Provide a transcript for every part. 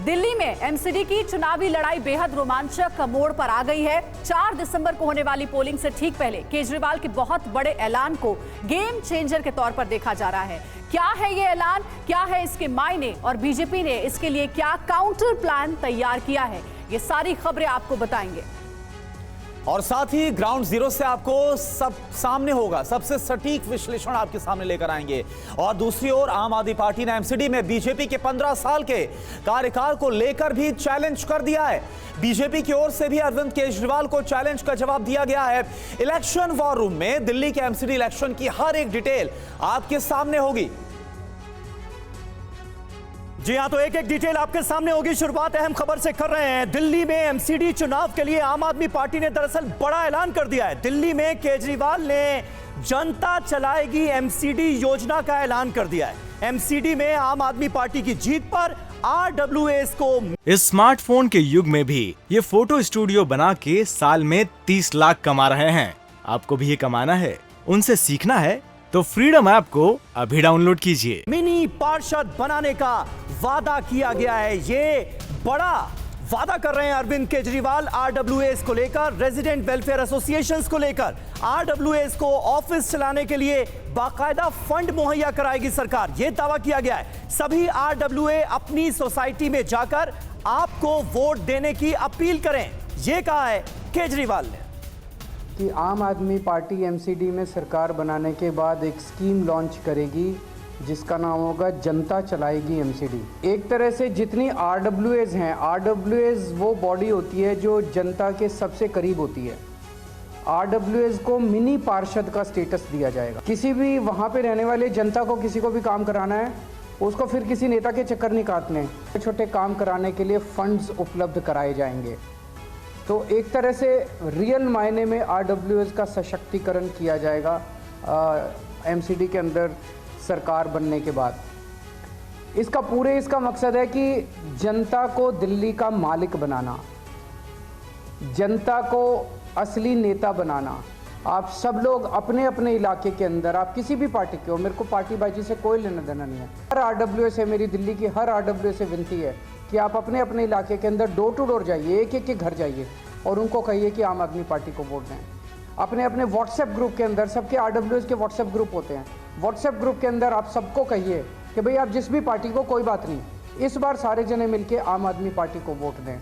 दिल्ली में एमसीडी की चुनावी लड़ाई बेहद रोमांचक मोड़ पर आ गई है। 4 दिसंबर को होने वाली पोलिंग से ठीक पहले केजरीवाल के बहुत बड़े ऐलान को गेम चेंजर के तौर पर देखा जा रहा है। क्या है ये ऐलान, क्या है इसके मायने और बीजेपी ने इसके लिए क्या काउंटर प्लान तैयार किया है, ये सारी खबरें आपको बताएंगे। और साथ ही ग्राउंड जीरो से आपको सब सामने होगा, सबसे सटीक विश्लेषण आपके सामने लेकर आएंगे। और दूसरी ओर आम आदमी पार्टी ने एमसीडी में बीजेपी के 15 साल के कार्यकाल को लेकर भी चैलेंज कर दिया है। बीजेपी की ओर से भी अरविंद केजरीवाल को चैलेंज का जवाब दिया गया है। इलेक्शन वॉर रूम में दिल्ली के एमसीडी इलेक्शन की हर एक डिटेल आपके सामने होगी। जी हां, तो एक एक डिटेल आपके सामने होगी। शुरुआत अहम खबर से कर रहे हैं। दिल्ली में एमसीडी चुनाव के लिए आम आदमी पार्टी ने दरअसल बड़ा ऐलान कर दिया है। दिल्ली में केजरीवाल ने जनता चलाएगी एमसीडी योजना का ऐलान कर दिया है। एमसीडी में आम आदमी पार्टी की जीत पर आरडब्ल्यूएस को इस स्मार्टफोन के युग में भी ये फोटो स्टूडियो बना के साल में 30 लाख कमा रहे हैं। आपको भी ये कमाना है, उनसे सीखना है तो फ्रीडम ऐप को अभी डाउनलोड कीजिए। मिनी पार्षद बनाने का वादा किया गया है। ये बड़ा वादा कर रहे हैं अरविंद केजरीवाल आरडब्ल्यूएस को लेकर, रेजिडेंट वेलफेयर एसोसिएशंस को लेकर। आरडब्ल्यूएस को ऑफिस चलाने के लिए बाकायदा फंड मुहैया कराएगी सरकार, यह दावा किया गया है। सभी आरडब्ल्यूए अपनी सोसाइटी में जाकर आपको वोट देने की अपील करें, यह कहा है केजरीवाल ने। कि आम आदमी पार्टी एमसीडी में सरकार बनाने के बाद एक स्कीम लॉन्च करेगी जिसका नाम होगा जनता चलाएगी एमसीडी। एक तरह से जितनी आरडब्ल्यूएस हैं, आरडब्ल्यूएस वो बॉडी होती है जो जनता के सबसे करीब होती है। आरडब्ल्यूएस को मिनी पार्षद का स्टेटस दिया जाएगा। किसी भी वहाँ पे रहने वाले जनता को किसी को भी काम कराना है, उसको फिर किसी नेता के चक्कर नहीं काटने, छोटे काम कराने के लिए फंड्स उपलब्ध कराए जाएंगे। तो एक तरह से रियल मायने में आरडब्ल्यूएस का सशक्तिकरण किया जाएगा एमसीडी के अंदर सरकार बनने के बाद। इसका मकसद है कि जनता को दिल्ली का मालिक बनाना, जनता को असली नेता बनाना। आप सब लोग अपने अपने इलाके के अंदर, आप किसी भी पार्टी के हो, मेरे को पार्टी बाजी से कोई लेना देना नहीं है। हर आरडब्ल्यूएस से, मेरी दिल्ली की हर आरडब्ल्यूएस से विनती है कि आप अपने अपने इलाके के अंदर डोर टू डोर जाइए, एक एक के घर जाइए और उनको कहिए कि आम आदमी पार्टी को वोट दें। अपने अपने व्हाट्सएप ग्रुप के अंदर, सबके आरडब्ल्यूएस के व्हाट्सएप ग्रुप होते हैं, व्हाट्सएप ग्रुप के अंदर आप सबको कहिए कि भाई आप जिस भी पार्टी को, कोई बात नहीं, इस बार सारे जने मिलके आम आदमी पार्टी को वोट दें।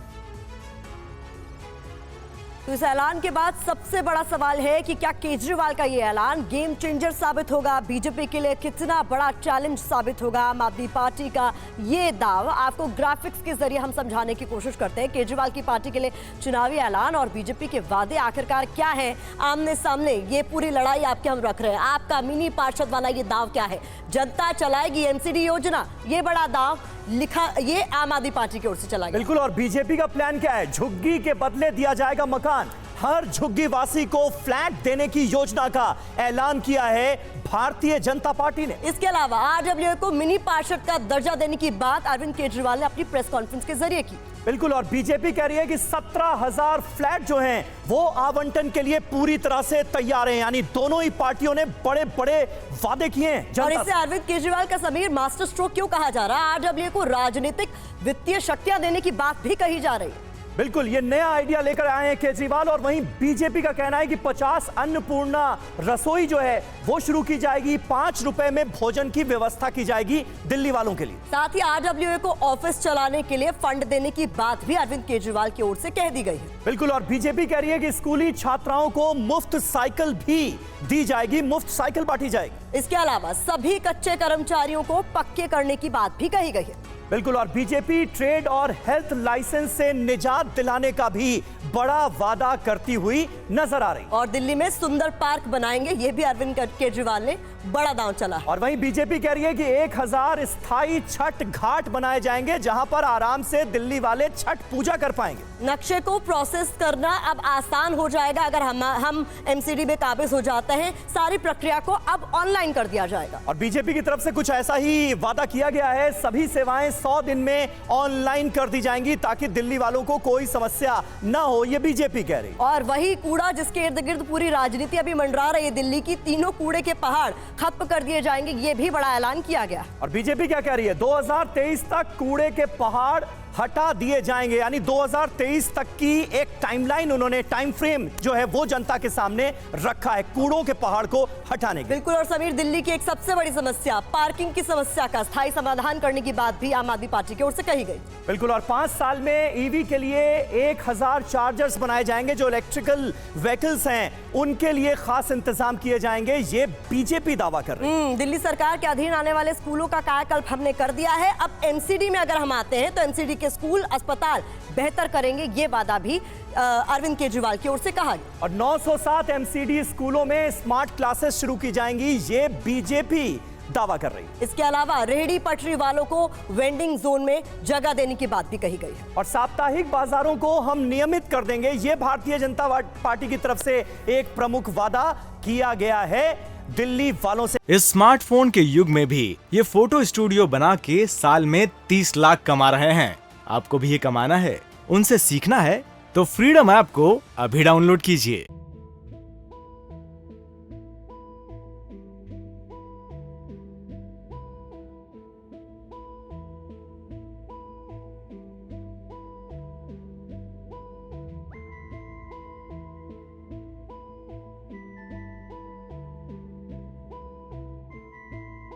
तो इस ऐलान के बाद सबसे बड़ा सवाल है कि क्या केजरीवाल का ये ऐलान गेम चेंजर साबित होगा, बीजेपी के लिए कितना बड़ा चैलेंज साबित होगा। आम आदमी पार्टी का ये दाव आपको ग्राफिक्स के जरिए हम समझाने की कोशिश करते हैं। केजरीवाल की पार्टी के लिए चुनावी ऐलान और बीजेपी के वादे आखिरकार क्या है, आमने सामने ये पूरी लड़ाई आपके हम रख रहे हैं। आपका मिनी पार्षद वाला ये दाव क्या है, जनता चलाएगी एमसीडी योजना, ये बड़ा दाव लिखा, ये आम आदमी पार्टी की ओर से चला गया। बिल्कुल। और बीजेपी का प्लान क्या है? झुग्गी के बदले दिया जाएगा मकान। हर झुग्गी वासी को फ्लैट देने की योजना का ऐलान किया है भारतीय जनता पार्टी ने। इसके अलावा आरडब्ल्यूए को मिनी पार्षद का दर्जा देने की बात अरविंद केजरीवाल ने अपनी प्रेस कॉन्फ्रेंस के जरिए की। बिल्कुल। और बीजेपी कह रही है कि 17,000 फ्लैट जो हैं वो आवंटन के लिए पूरी तरह से तैयार हैं। यानी दोनों ही पार्टियों ने बड़े बड़े वादे किए हैं। और इससे अरविंद केजरीवाल का समीर मास्टर स्ट्रोक क्यों कहा जा रहा है? आरडब्ल्यूए को राजनीतिक वित्तीय शक्तियां देने की बात भी कही जा रही है। बिल्कुल, ये नया आइडिया लेकर आए हैं केजरीवाल। और वहीं बीजेपी का कहना है कि 50 अन्नपूर्णा रसोई जो है वो शुरू की जाएगी, 5 रुपए में भोजन की व्यवस्था की जाएगी दिल्ली वालों के लिए। साथ ही आरडब्ल्यूए को ऑफिस चलाने के लिए फंड देने की बात भी अरविंद केजरीवाल की ओर से कह दी गई है। बिल्कुल। और बीजेपी कह रही है कि स्कूली छात्राओं को मुफ्त साइकिल भी दी जाएगी, मुफ्त साइकिल बांटी जाएगी। इसके अलावा सभी कच्चे कर्मचारियों को पक्के करने की बात भी कही गई है। बिल्कुल। और बीजेपी ट्रेड और हेल्थ लाइसेंस से निजात दिलाने का भी बड़ा वादा करती हुई नजर आ रही। और दिल्ली में सुंदर पार्क बनाएंगे, ये भी अरविंद केजरीवाल ने बड़ा दांव चला। और वहीं बीजेपी कह रही है कि 1000 स्थायी छठ घाट बनाए जाएंगे जहां पर आराम से दिल्ली वाले छठ पूजा कर पाएंगे। नक्शे को प्रोसेस करना अब आसान हो जाएगा अगर हम एमसीडी में काबिज हो जाते हैं। सारी प्रक्रिया को अब ऑनलाइन कर दिया जाएगा। और बीजेपी की तरफ से कुछ ऐसा ही वादा किया गया है। सभी सेवाएं 100 दिन में ऑनलाइन कर दी जाएंगी ताकि दिल्ली वालों को कोई समस्या ना हो, ये बीजेपी कह रही। और वही कूड़ा जिसके इर्द गिर्द पूरी राजनीति अभी मंडरा रही है, दिल्ली की तीनों कूड़े के पहाड़ खत्म कर दिए जाएंगे, ये भी बड़ा ऐलान किया गया। और बीजेपी क्या कह रही है? 2023 तक कूड़े के पहाड़ हटा दिए जाएंगे। यानी 2023 तक की एक टाइमलाइन उन्होंने, टाइम फ्रेम जो है वो जनता के सामने रखा है कूड़ों के पहाड़ को हटाने के। बिल्कुल। और समीर, दिल्ली की एक सबसे बड़ी समस्या पार्किंग की समस्या का स्थायी समाधान करने की बात भी आम आदमी पार्टी की ओर से कही गई। बिल्कुल। और 5 साल में ईवी के लिए 1000 चार्जर्स बनाए जाएंगे। जो इलेक्ट्रिकल व्हीकल्स हैं उनके लिए खास इंतजाम किए जाएंगे, ये बीजेपी दावा कर रही है। दिल्ली सरकार के अधीन आने वाले स्कूलों का कायाकल्प हमने कर दिया है। अब एमसीडी में अगर हम आते हैं तो एमसीडी के स्कूल, अस्पताल बेहतर करेंगे, ये वादा भी अरविंद केजरीवाल की ओर से कहा गया। और 907 एमसीडी स्कूलों में स्मार्ट क्लासेस शुरू की जाएंगी, ये बीजेपी दावा कर रही है। इसके अलावा रेहड़ी पटरी वालों को वेंडिंग जोन में जगह देने की बात भी कही गई है। और साप्ताहिक बाजारों को हम नियमित कर देंगे, ये भारतीय जनता पार्टी की तरफ से एक प्रमुख वादा किया गया है दिल्ली वालों से। इस स्मार्टफोन के युग में भी ये फोटो स्टूडियो बना के साल में 30 लाख कमा रहे हैं। आपको भी ये कमाना है, उनसे सीखना है तो फ्रीडम ऐप को अभी डाउनलोड कीजिए।